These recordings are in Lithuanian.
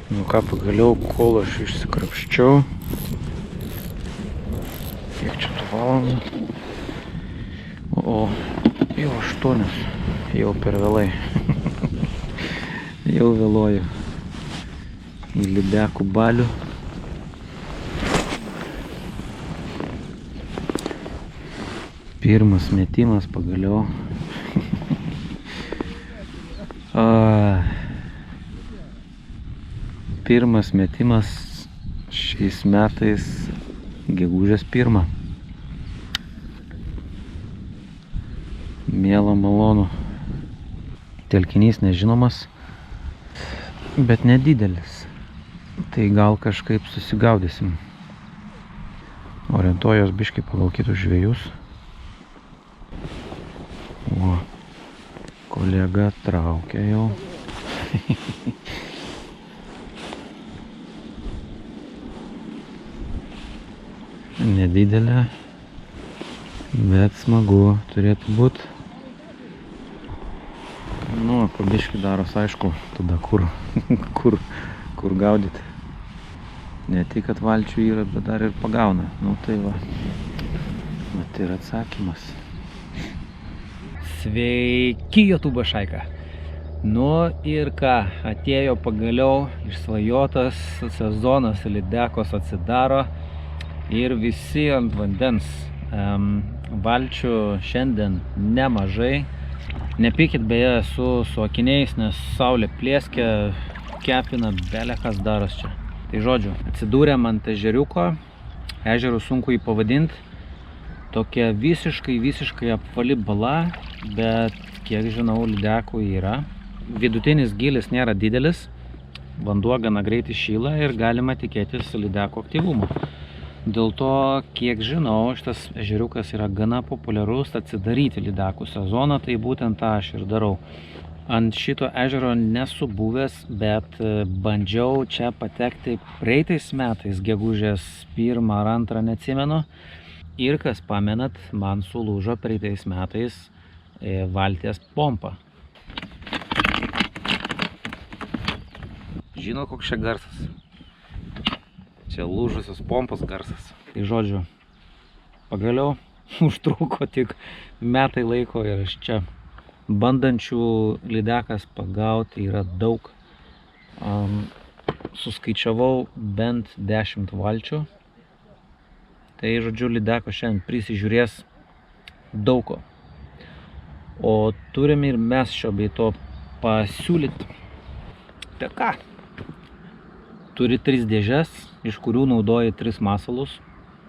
Nu ką, pagaliau, kol aš išsikrapščiau. Kiek čia tų valandų? O, jau 8. Jau per vėlai. Jau vėluoju į lydekų balių. Pirmas metimas pagaliau. Pirmas metimas šiais metais gegužės 1. Miela, malonu. Telkinys nežinomas, bet nedidelis. Tai gal kažkaip susigaudysim. Orientuojos biškai pagal kitus žvejus. O, kolega traukia jau. Nedidelė, bet smagu turėtų būt. Nu, pabiškai daros, aišku, tada kur gaudyti. Ne tik, kad valčių yra, bet dar ir pagauna. Nu, tai va. Mat ir atsakymas. Sveiki, YouTube šaika. Nu ir ką, atėjo pagaliau išsvajotas sezonas, lydekos atsidaro ir visi ant vandens. Valčių šiandien nemažai. Nepykit beje su akiniais, nes saulė plėskia, kepina, belekas daros čia. Tai žodžiu, atsidūrėm ant ežeriuko, ežerų sunku jį pavadinti. Tokia visiškai apvali bala, bet kiek žinau, lydekų yra. Vidutinis gilis nėra didelis, vanduo gana greitai šyla ir galima tikėtis lydekų aktyvumo. Dėl to, kiek žinau, šitas ežeriukas yra gana populiarus atsidaryti lydekų sezoną, tai būtent tą aš ir darau. Ant šito ežero nesu buvęs, bet bandžiau čia patekti praeitais metais, gegužės 1 ar 2, neatsimenu. Ir kas pamenat, man sulūžo praeitais metais valties pompa. Žino, koks čia garsas? Čia lūžusios pompos garsas. Tai žodžiu, pagaliau užtruko tik metai laiko ir aš čia. Bandančių lydekas pagauti yra daug. Suskaičiavau bent 10 valčių. Tai žodžiu, lydeko šiandien prisižiūrės daug ko. O turime ir mes šio bei to pasiūlyti. Tai ką? Turi 3 dėžes, iš kurių naudoji 3 masalus.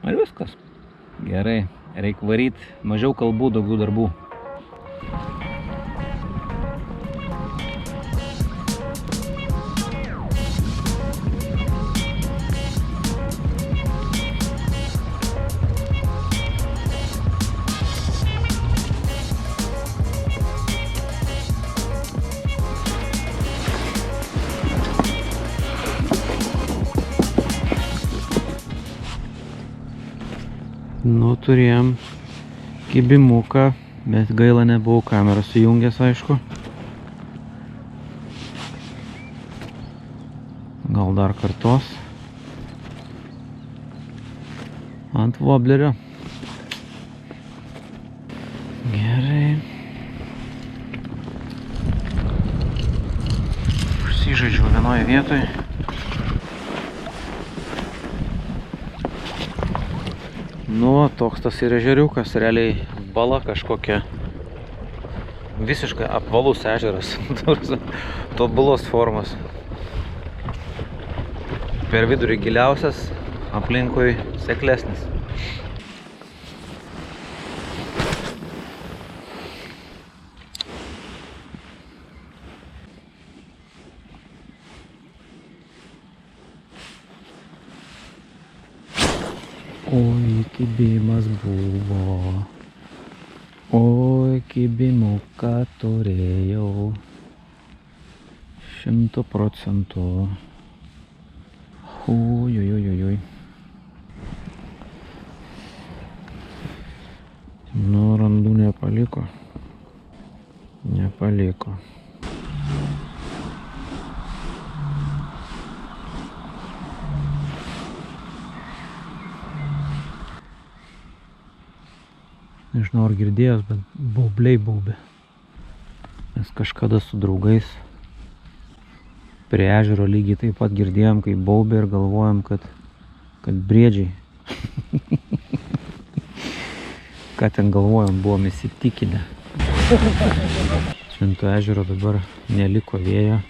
Ir viskas. Gerai, reikia varyti. Mažiau kalbų, daugiau darbų. Nu, turėjom kibimuką, bet gaila nebuvau kamerą sujungęs, aišku. Gal dar kartos. Ant woblerio. Gerai. Užsižaidžiau vienoje vietoje. Nu, toks tas ir ežeriukas, realiai bala kažkokia. Visiškai apvalus ežeras, tobulos formos. Per vidurį giliausias, aplinkui seklesnis. Oi, kibimas buvo. Oi, kibimuką turėjau. 100%. Ui. Nu, randų nepaliko. Nežinau, ar girdėjęs, bet baubliai baubė. Mes kažkada su draugais prie ežero lygiai taip pat girdėjom, kaip baubė ir galvojom, kad briedžiai. Ką ten galvojom, buvom įsitikinę. Švento ežero dabar neliko vėjo.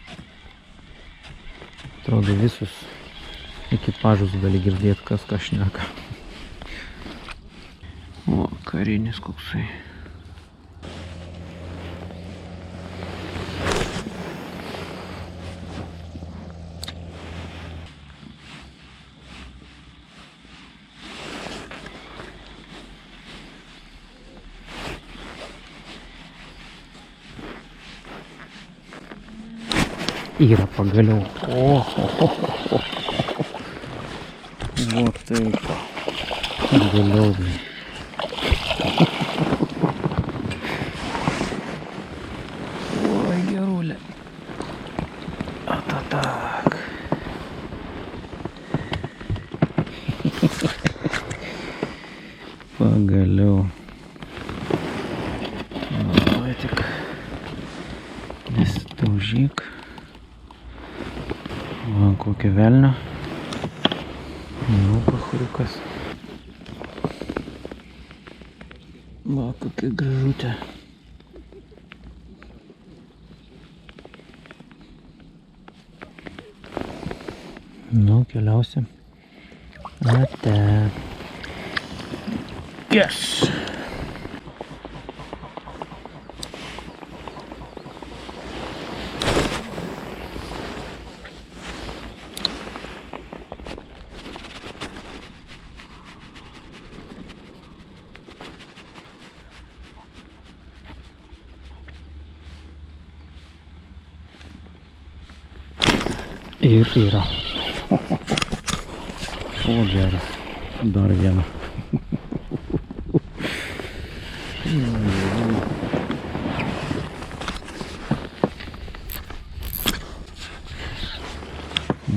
Atrodo, visus ekipažus gali girdėti, kas ką šneka. O, karinis koksai. Yra pagaliau. O taip. Pagaliau. Oi, gerulė. Atatak. Pagaliau. Oi, tik nesitaužyk. Va, kokia velnio. Nu, pachuriukas. Va, kokia gražutė. Nu, keliausim. Ate. Yes! Ir yra. O, geras. Dar vieną.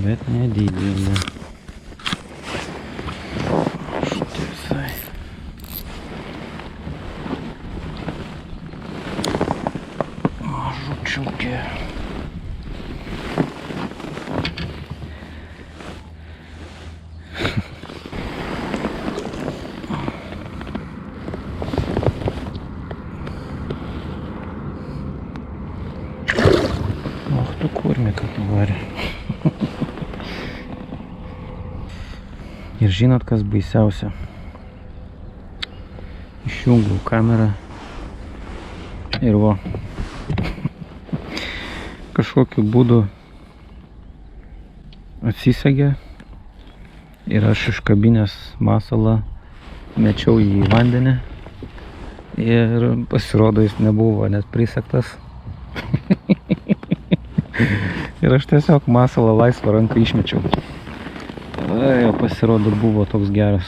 Bet nedidelė. Štai visai. Mažučiukė. Tu kurmė, kaip nuvarė. Ir žinot, kas baisiausia? Išjungiau kamerą ir va, kažkokiu būdu atsisegė ir aš iškabinęs masalą mečiau jį į vandenį ir pasirodo jis nebuvo net prisegtas. Ir aš tiesiog masalą laisvą ranką išmečiau. O pasirodo buvo toks geras.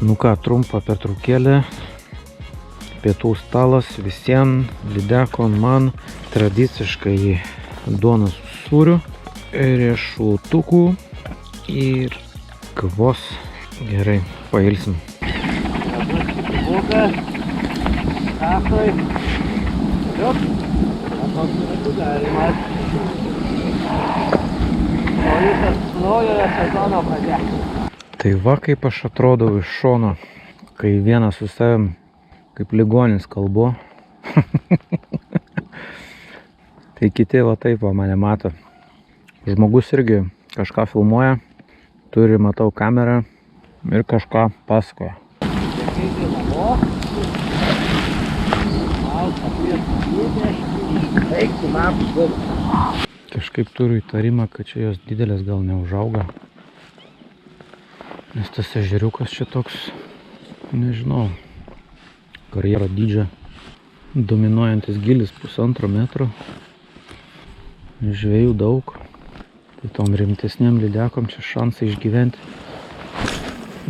Nu ką, trumpa pertraukėlė. Pietų stalas visiems, lydekon man, tradiciškai duona su sūriu, riešutukų ir kavos. Gerai, pailsim. Tai va kaip aš atrodau iš šono, kai vienas su savim kaip ligonis kalbu. Tai kiti va taip va mane mato. Žmogus irgi kažką filmuoja, turi, matau, kamerą ir kažką pasakoja. Kažkaip turiu įtarimą, kad čia jos didelės gal neužauga. Nes tas ežeriukas čia toks, nežinau, karjero dydžio, dominuojantis gilis 1,5 metro, žvejų daug, Tai tom rimtesniam lydekom čia šansai išgyventi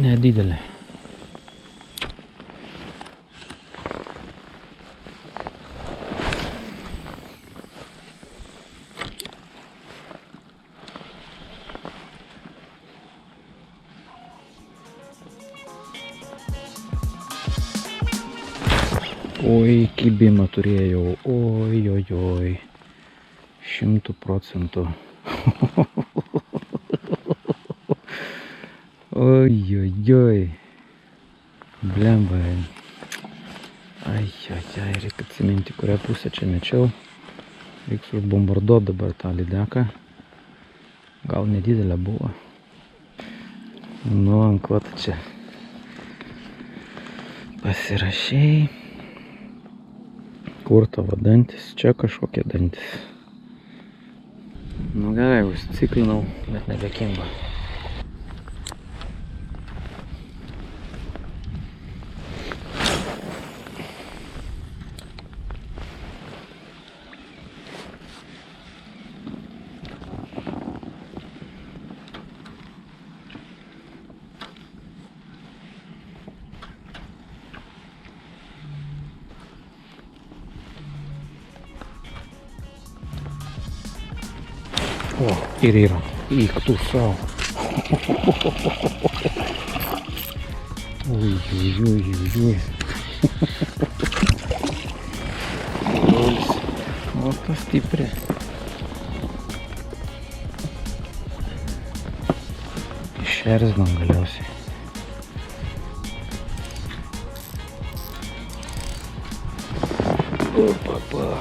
nedidelė. Oi, kibimą turėjau, oi, 100%. Oi, blemba. Ai, reikia atsiminti, kurią pusę čia mečiau. Reiks užbombarduoti dabar tą lydeką. Gal nedidelė buvo. Nu, ant ko tu čia pasirašėjai. Kur tavo dantis? Čia kažkokie dantis. Nu gerai, užsiciklinau, bet nebekimba. O, ir yra. Eik tu savo. Oi. O, ta stipri. Išerzinom galiausiai. Opa.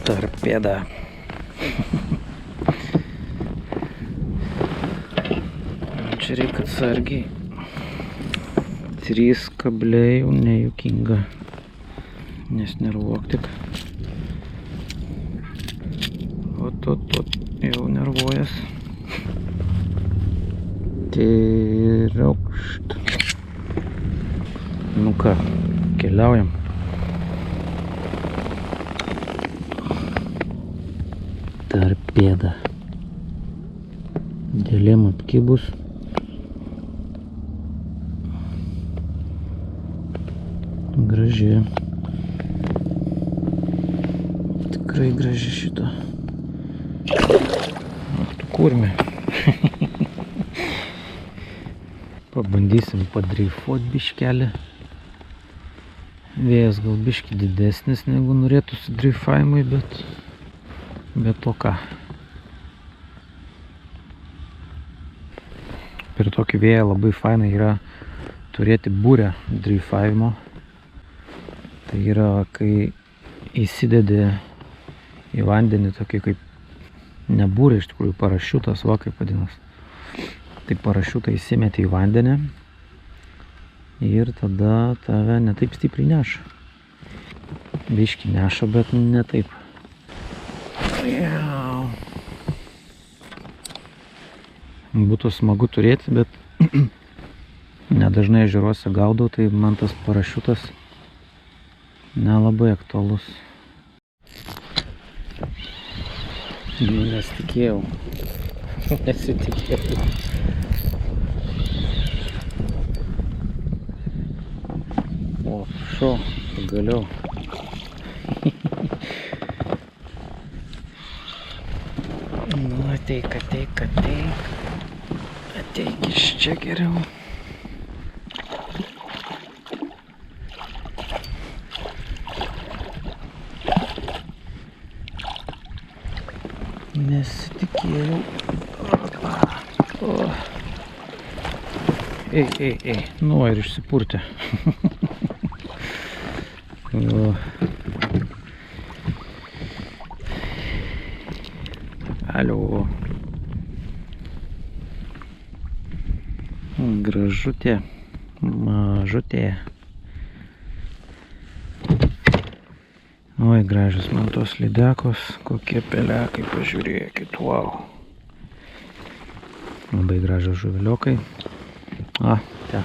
Torpėda. Čia reikia atsargiai. 3 kabliai jau nejuokinga. Nes nervuok tik. Ot, jau nervuojas. Tiraukšt. Nu ką, keliaujam. Torpėda. Dėlėm apkibus. Graži. Tikrai graži šito. Ak tu kurmi. Pabandysim padreifuot biškelį. Vėjas gal biški didesnis negu norėtųsi dreifavimui, bet to ką. Per tokį vėją labai fainai yra turėti burę dreifavimo. Tai yra, kai įsidedi į vandenį tokį kaip ne burė, iš tikrųjų parašiutas, va kaip vadinas. Tai parašiutą įsimeti į vandenį ir tada tave ne taip stipriai neša. Biškį neša, bet ne taip. Būtų smagu turėti, bet nedažnai ežeruose gaudau, tai man tas parašiutas nelabai aktualus. Nesitikėjau. O, šo, pagaliau. Nu, ateik. Ateik iš čia geriau. Nesitikėjau. Ei. Nu, ir išsipurtė. Alio. Gražutė, mažutė. Oi, gražios man tos lydekos, kokie pelekai, pažiūrėkit, wow. Labai gražios žuviliokai. Ten.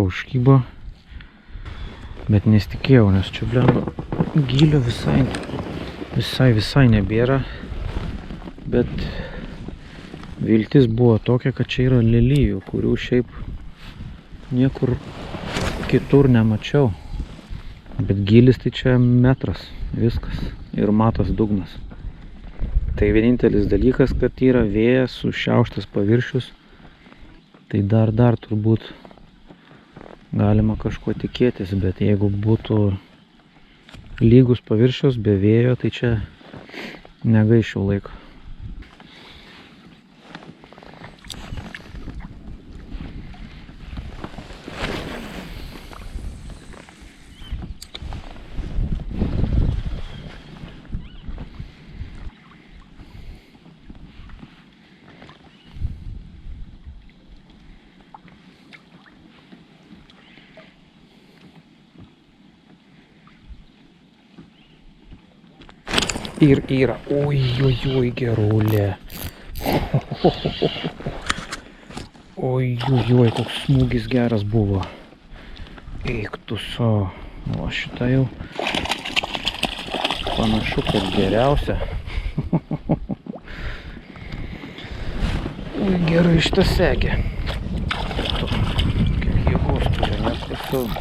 užkybo, bet nesitikėjau, nes čia blemba gylio visai nebėra, bet viltis buvo tokia, kad čia yra lelijų, kurių šiaip niekur kitur nemačiau, bet gylis tai čia metras, viskas ir matas dugnas. Tai vienintelis dalykas, kad yra vėjas, sušiauštas paviršius, tai dar turbūt galima kažko tikėtis, bet jeigu būtų lygus paviršius be vėjo, tai čia negaiščiau laiko. Ir yra, oi, gerulė. Oi, koks smūgis geras buvo. Eik tu savo. O šitą jau panašu, kad geriausia. Oi, gerai šitą segė. Kiek jėgos turi, nes tiesiog,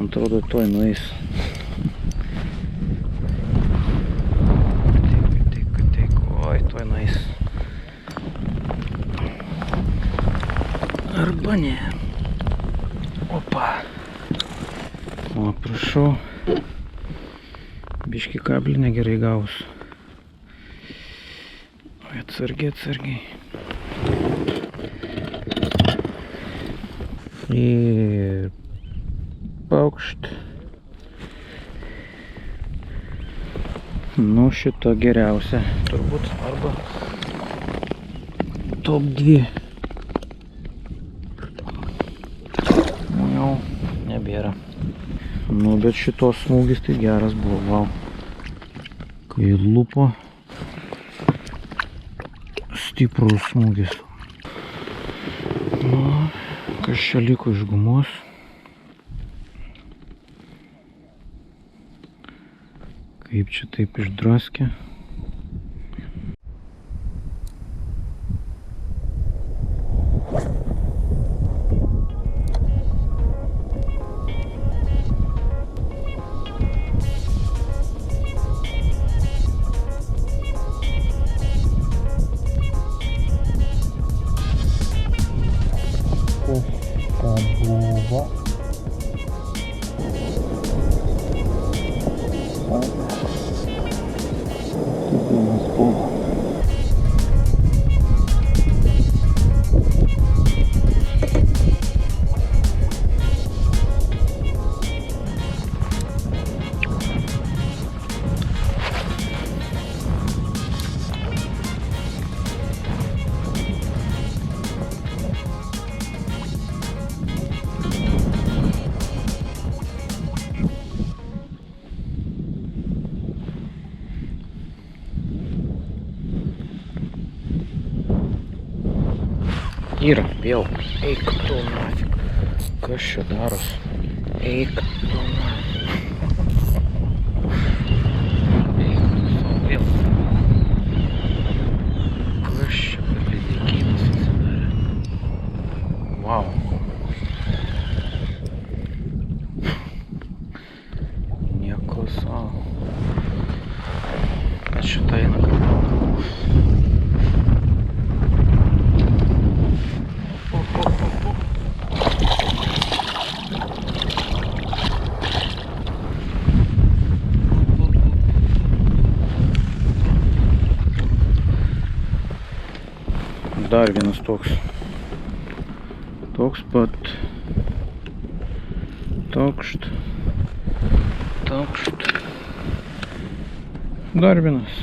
atrodo, toj nueis. Arba ne. Opa. O, prašau. Biški kablį negerai gaus. Atsargiai. Ir paukšt. Nu, šito geriausia. Turbūt arba top 2. Nebėra. Nu, bet šitos smūgis tai geras buvo, wow. Kai lupo, stiprus smūgis. Nu, kas čia liko iš gumos. Kaip čia taip išdraskė. Yra, vėl. Eik tu nafik. Kas čia daros? Eik tu nafik. Eik tu savo vėl. Kas čia per lydekynas atsidarė? Wow. Nieko savo. Bet šitą eina kaip dar vienas toks pat tokšt dar vienas.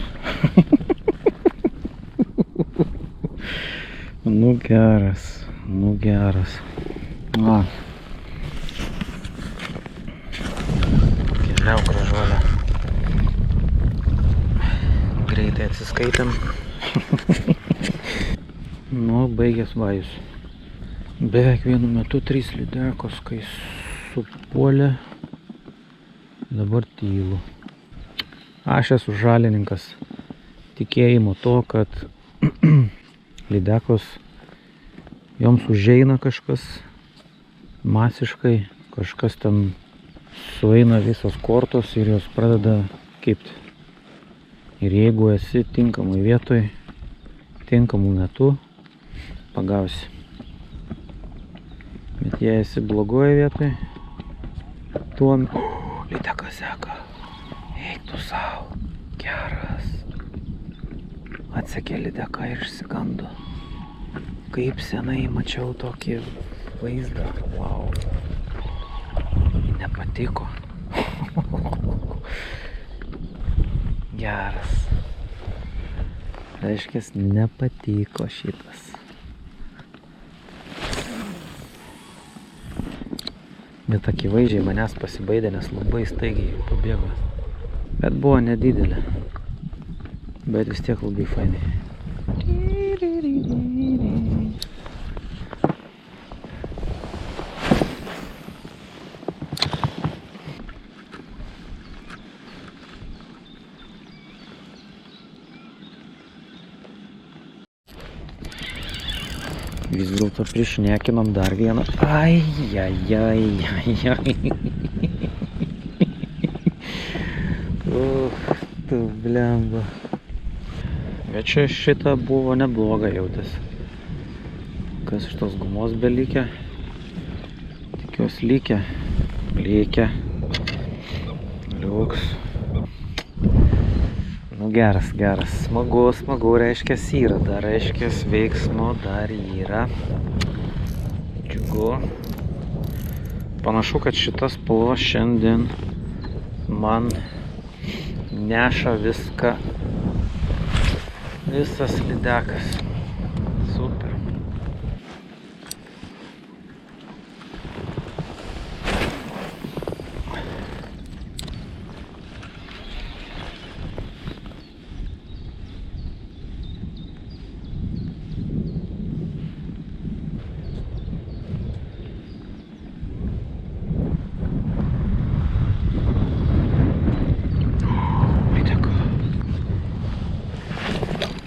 Nu geras keliau gražuolę, greitai atsiskaitam. Nu, baigęs vajus. Beveik vienu metu 3 lydekos, kai supuolė, dabar tylu. Aš esu žalininkas tikėjimo to, kad lydekos joms užeina kažkas masiškai, kažkas ten sueina visos kortos ir jos pradeda kibti. Ir jeigu esi tinkamai vietoj, tinkamų metu, pagausi. Bet jei esi blogoje vietoj, tuom... Lydeka seka. Eik tu sau. Geras. Atsekė lydeka ir išsigando. Kaip senai mačiau tokį vaizdą. Wow. Nepatiko. Geras. Reiškias, nepatiko šitas. Bet akivaizdžiai manęs pasibaidė, nes labai staigiai pabėgo. Bet buvo nedidelė. Bet vis tiek labai fainai. Vis dėlto prišnekinom dar vieną. Ai. Tu blemba. Bet čia šitą buvo nebloga jautės. Kas iš tos gumos belikė? Tikiuos likė. Liuks. Nu geras. Smagu, reiškias yra. Dar reiškias veiksmo dar yra. Džiugu. Panašu, kad šitas spalva šiandien man neša viską. Visas lydekas. Super.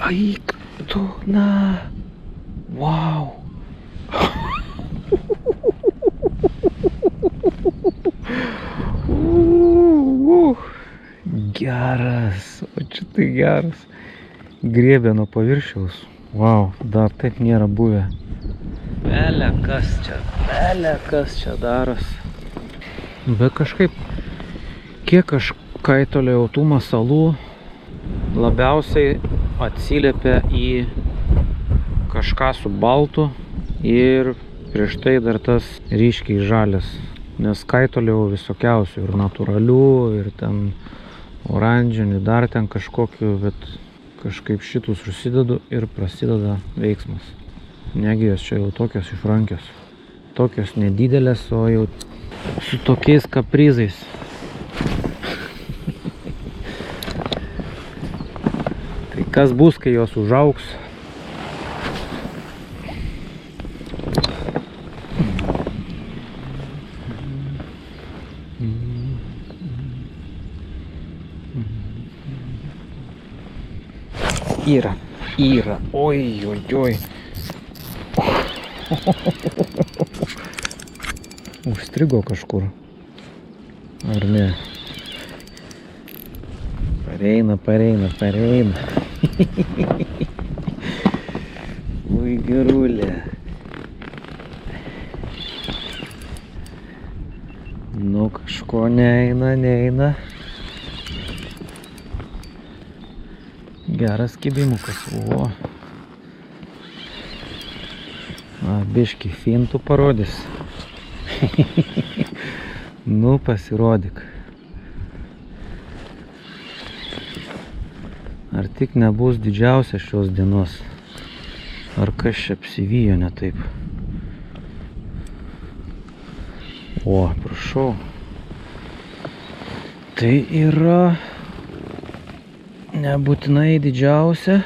Eik tu, na. Wow. Geras. O čia tai geras. Griebė nuo paviršiaus. Wow, dar taip nėra buvę. Belė kas čia daros. Bet kažkaip, kiek aš kaitoliau tų masalų, labiausiai atsiliepia į kažką su baltu ir prieš tai dar tas ryškiai žalias. Nes kaitoliau visokiausių ir natūralių, ir ten oranžinių, dar ten kažkokių, bet kažkaip šitus užsidedu ir prasideda veiksmas. Negi jos čia jau tokios išrankios. Tokios nedidelės, o jau su tokiais kaprizais. Kas bus, kai jos užaugs? Yra. Oi. Užstrigo kažkur. Ar ne? Pareina. Ui, gerulė. Nu, kažko neina. Geras kibimukas. O. Biškį fintų parodys. Nu, pasirodyk. Ar tik nebus didžiausia šios dienos? Ar kas čia apsivijo ne taip? O, prašau. Tai yra nebūtinai didžiausia,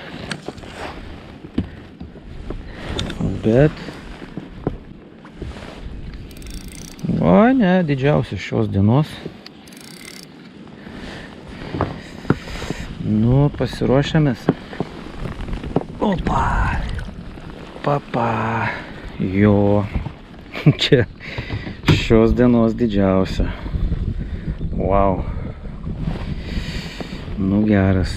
bet O, ne, didžiausia šios dienos. Nu, pasiruošiamės. Opa. Papa. Jo. Čia šios dienos didžiausia. Wow. Nu, geras.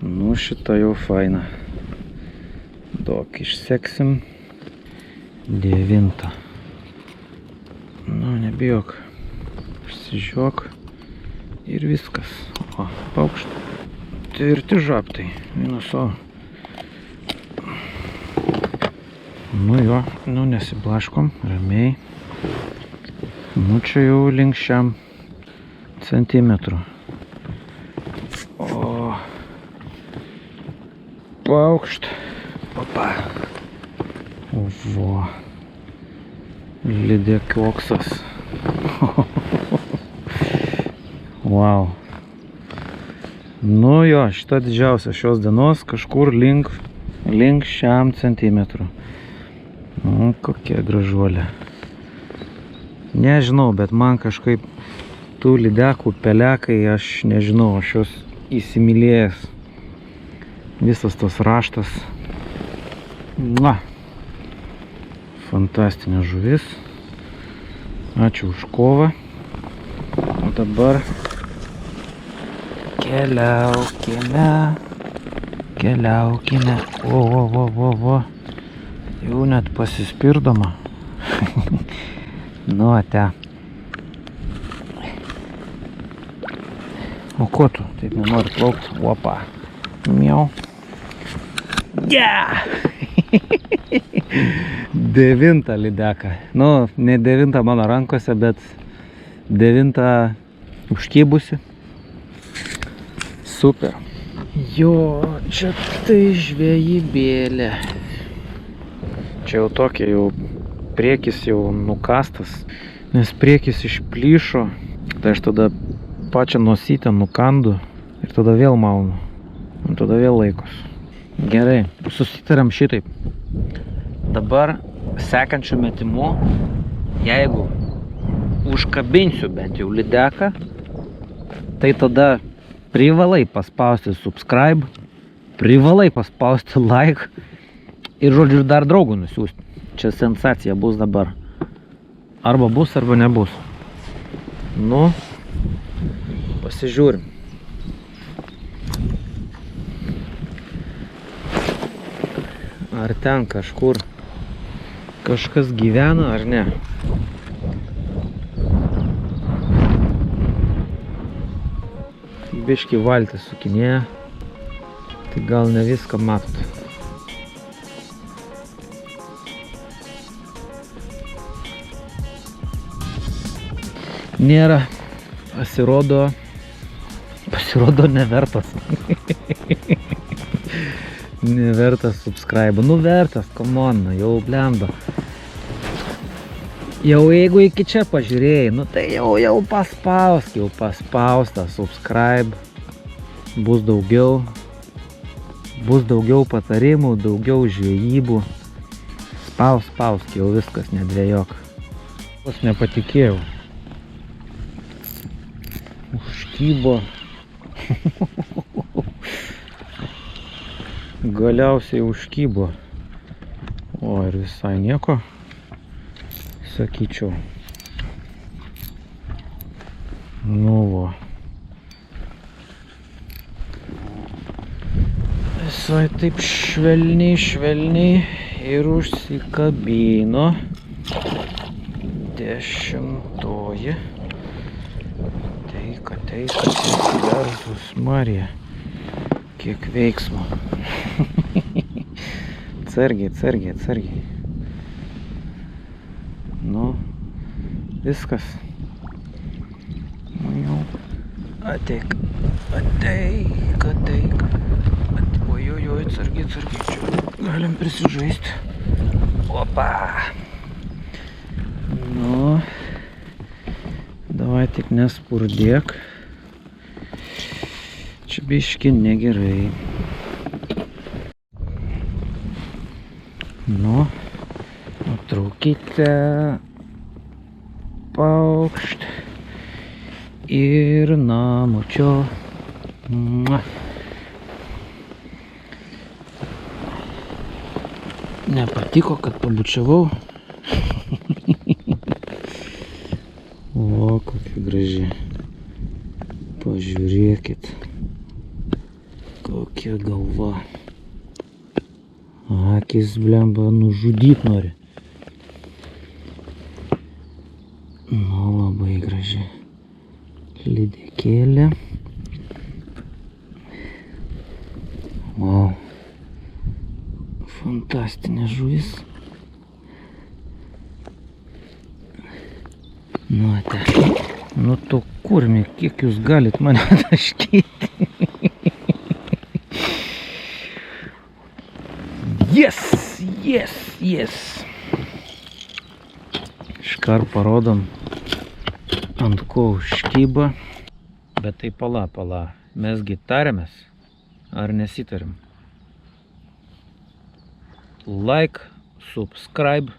Nu, šita jau faina. Daug išseksim. 9. Nu, nebijok. Išsižiok. Ir viskas. O, paukšt. Tvirti žabtai. Minuso. Nu jo, nu nesiblaškom, ramiai. Nu čia jau link šiam centimetrų. O. Paukšt. Papa. Vo. Lydekioksas. Wow. Nu jo, šita didžiausia šios dienos kažkur link šiam centimetrų. Nu, kokia gražuolė. Nežinau, bet man kažkaip tų lydekų pelekai, aš nežinau, aš jos įsimylėjęs. Visas tos raštas. Na. Fantastinė žuvis. Ačiū už kovą. O dabar keliaukime. O. Jau net pasispirdama. Nu, ate. O ko tu? Taip nenori plaukti? Opa. Miau. Yeah! 9 lydeka. Nu, ne 9 mano rankose, bet 9 užkybusi. Super. Jo, čia tai žvejybėlė. Čia jau tokia, jau priekis jau nukastas, nes priekis išplyšo, tai aš tada pačią nosytę nukandu ir tada vėl maunu, ir tada vėl laikos. Gerai, susitariam šitaip. Dabar sekančiu metimu, jeigu užkabinsiu bent jau lydeką, tai tada privalai paspausti subscribe, privalai paspausti like ir, žodžiu, dar draugų nusiųsti. Čia sensacija bus dabar. Arba bus, arba nebus. Nu, pasižiūrim. Ar ten kažkur kažkas gyvena, ar ne? Biškį valtis sukinėja, tai gal ne viską matot. Nėra, pasirodo nevertas. Nevertas subscribe. Nu vertas, come on, jau blemba. Jau jeigu iki čia pažiūrėjai, nu tai jau paspausk, jau paspaustą subscribe. Bus daugiau patarimų, daugiau žvejybų. Spausk, jau viskas, nedvejok. Aš nepatikėjau. Užkybo. Galiausiai užkybo. O, ir visai nieko, sakyčiau. Nu, vo. Visai taip švelniai ir užsikabino. 10. Teika, Jėzus Marija. Kiek veiksmo. Atsargiai. Nu, viskas. Nu jau. Ateik. Ojojoj, atsargiai. Čia galim prisižaisti. Opa. Nu, davai tik nespurdėk. Čia biški negerai. Nu, nutraukite. paukšt. Ir namučio. Nepatiko, kad pabučiavau. O, kokia graži. Pažiūrėkit. Kokia galva. Akis, blemba, nužudyt nori. Nu, labai graži. Lydekėlė. Wow. Fantastinė žuvis. Nu, te. Nu, to kurmi, kiek jūs galit mane taškyti. Yes, yes, yes. Iškart parodom, ant ko užkyba. Bet tai pala. Mesgi tariamės, ar nesitarim? Like, subscribe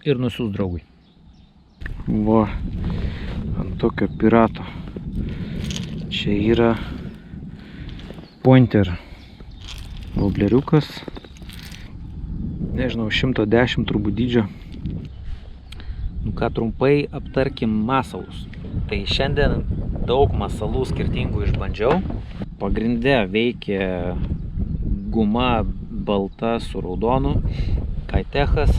ir nusiųs draugui. Va, ant tokio pirato. Čia yra pointer vobleriukas. Nežinau, 110 turbūt dydžio. Nu ką, trumpai aptarkim masalus. Tai šiandien daug masalų skirtingų išbandžiau. Pagrinde veikia guma balta su raudonu, Kaitechas.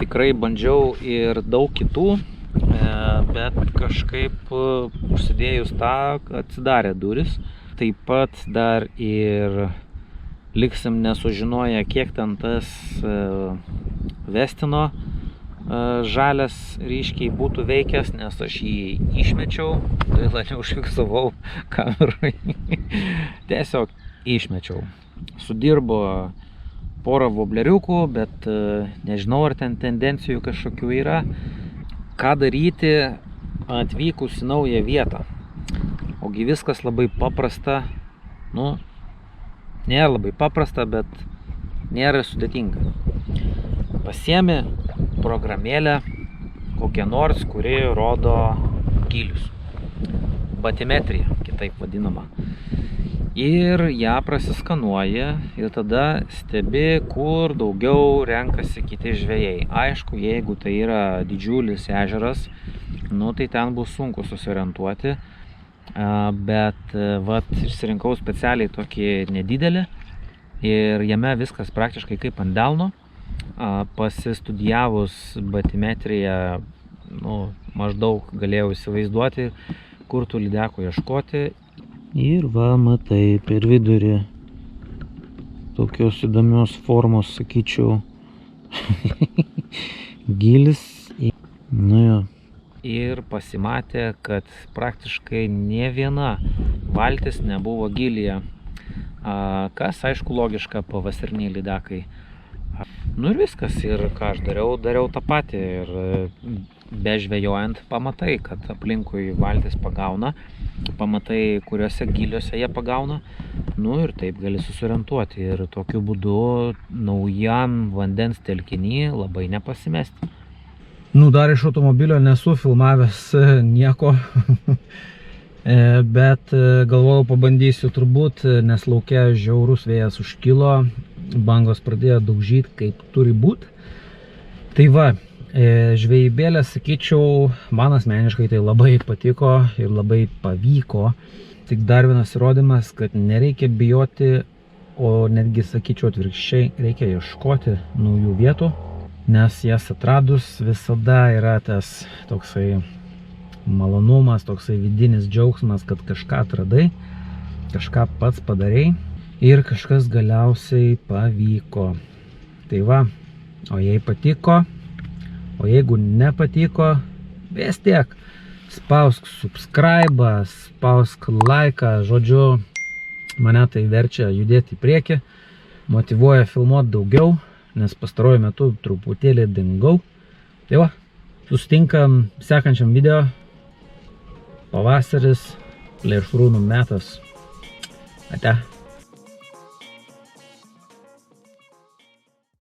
Tikrai bandžiau ir daug kitų, bet kažkaip užsidėjus tą atsidarė duris. Taip pat dar ir liksim nesužinoję, kiek ten tas Vestino žalias ryškiai būtų veikęs, nes aš jį išmečiau, gaila neužfiksavau kamerai. Tiesiog išmečiau. Sudirbo porą vobleriukų, bet nežinau, ar ten tendencijų kažkokių yra. Ką daryti atvykus į naują vietą? Ogi viskas labai paprasta. Nu, nėra labai paprasta, bet nėra sudėtinga. Pasiemi programėlę kokią nors, kuri rodo gylius. Batimetrija, kitaip vadinama. Ir ją prasiskanuoji ir tada stebi, kur daugiau renkasi kiti žvejai. Aišku, jeigu tai yra didžiulis ežeras, nu tai ten bus sunku susiorientuoti. Bet vat, išsirinkau specialiai tokį nedidelį ir jame viskas praktiškai kaip ant delno. Pasistudijavus batimetriją, nu, maždaug galėjau įsivaizduoti, kur tų lydekų ieškoti. Ir va, matai, per vidurį tokios įdomios formos, sakyčiau, gilis. Nu jo. Ir pasimatė, kad praktiškai ne viena valtis nebuvo gilyje. Kas, aišku, logiška, pavasariniai lydekai. Nu ir viskas. Ir ką aš dariau tą patį. Ir bežvejojant pamatai, kad aplinkui valtis pagauna. Pamatai, kuriuose giliuose jie pagauna. Nu ir taip gali susiorientuoti. Ir tokiu būdu naujam vandens telkiny labai nepasimesti. Nu, dar iš automobilio nesu filmavęs nieko. Bet galvojau, pabandysiu turbūt, nes lauke žiaurus vėjas užkilo. Bangos pradėjo daužyti, kaip turi būt. Tai va, žvejybėlė, sakyčiau, man asmeniškai tai labai patiko ir labai pavyko. Tik dar vienas įrodymas, kad nereikia bijoti, o netgi, sakyčiau, atvirkščiai, reikia ieškoti naujų vietų, nes jas atradus visada yra tas toksai malonumas, toksai vidinis džiaugsmas, kad kažką atradai, kažką pats padarei ir kažkas galiausiai pavyko. Tai va, o jei patiko, o jeigu nepatiko, vis tiek spausk subscribe, spausk like, žodžiu, mane tai verčia judėti į priekį, motyvuoja filmuoti daugiau, nes pastaruoju metu truputėlį dingau. Tai va, susitinkam sekančiam video. Pavasaris, plėšrūnų metas. Ate.